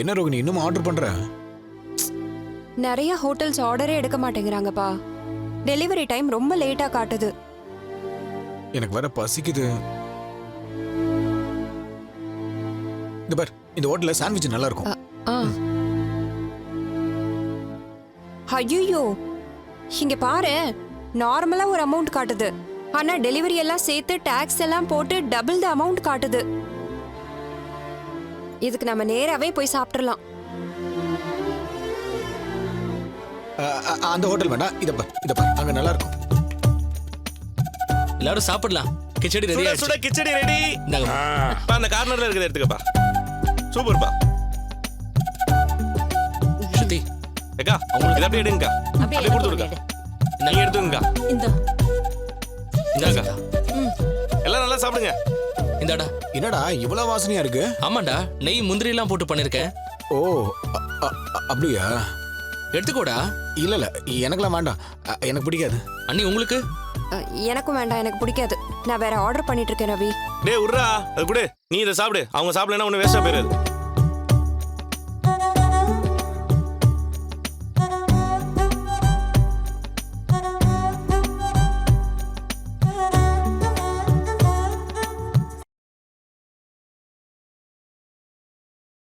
என்ன ரோகிணி இன்னும் ஆர்டர் பண்ற? நிறைய ஹோட்டல்ஸ் ஆர்டரே எடுக்க மாட்டேங்கிறாங்கப்பா. டெலிவரி டைம் ரொம்ப லேட்டா காட்டுது. எனக்கு வர பசிக்குது. இந்த பார், இந்த ஹோட்டல்ல சாண்ட்விச் நல்லா இருக்கும். ஐயோ, இங்க பாரு, நார்மலா ஒரு அமௌண்ட் காட்டுது. ஆனா டெலிவரி எல்லாம் சேர்த்து டாக்ஸ் எல்லாம் போட்டு டபுள் த அமௌண்ட் காட்டுது. இதுக்கு நம்ம நேராவே போய் சாப்பிடலாம். அந்த ஹோட்டல் வேண்டாம், இத பார், அங்க நல்லா இருக்கும். எல்லாரும் சாப்பிடலாம். கிச்சடி ரெடி ஆயிடுச்சு. சுட கிச்சடி ரெடி. இந்தாங்க. அந்த கார்னர்ல இருக்கிறத எடுத்துக்கப்பா. சூப்பர்ப்பா. ஸ்ருதி, ஏக்கா உங்களுக்கு இத அப்படியே எடுங்கக்கா. அப்படியே கொடுத்துடுங்க. நீங்க எடுத்துங்கக்கா. இந்தாங்க. எல்லாம் நல்லா சாப்பிடுங்க. இந்தாடா. என்னடா இவ்வளவு வாசனையா இருக்கு? ஆமாண்டா, நெய் முந்திரி எல்லாம் போட்டு பண்ணிருக்கேன். ஓ, அப்படியா? எடுத்துக்கோடா. இல்ல எனக்குலாம் வேண்டாம், எனக்கு பிடிக்காது. அண்ணி உங்களுக்கு? எனக்கும் வேண்டாம், எனக்கு பிடிக்காது. நான் வேற ஆர்டர் பண்ணிட்டு இருக்கேன் ரவி. டேய் உர்ரா, அது குடு. நீ இத சாப்பிடு. அவங்க சாப்பிடலனா ஒண்ணு வேஸ்டா போயிராது.